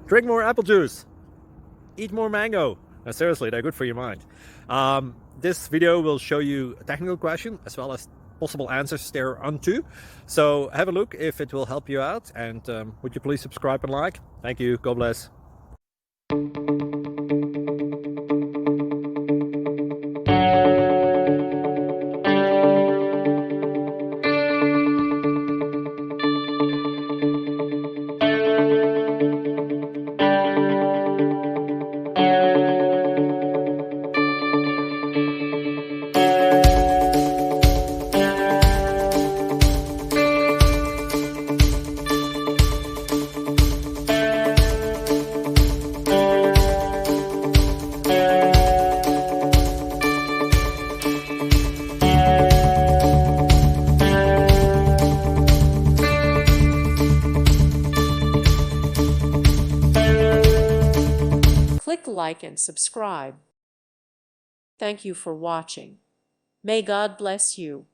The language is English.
Drink more apple juice. Eat more mango. No, seriously, they're good for your mind. This video will show you a technical question as well as possible answers thereunto. So have a look if it will help you out, and would you please subscribe and like? Thank you. God bless. Click like and subscribe. Thank you for watching. May God bless you.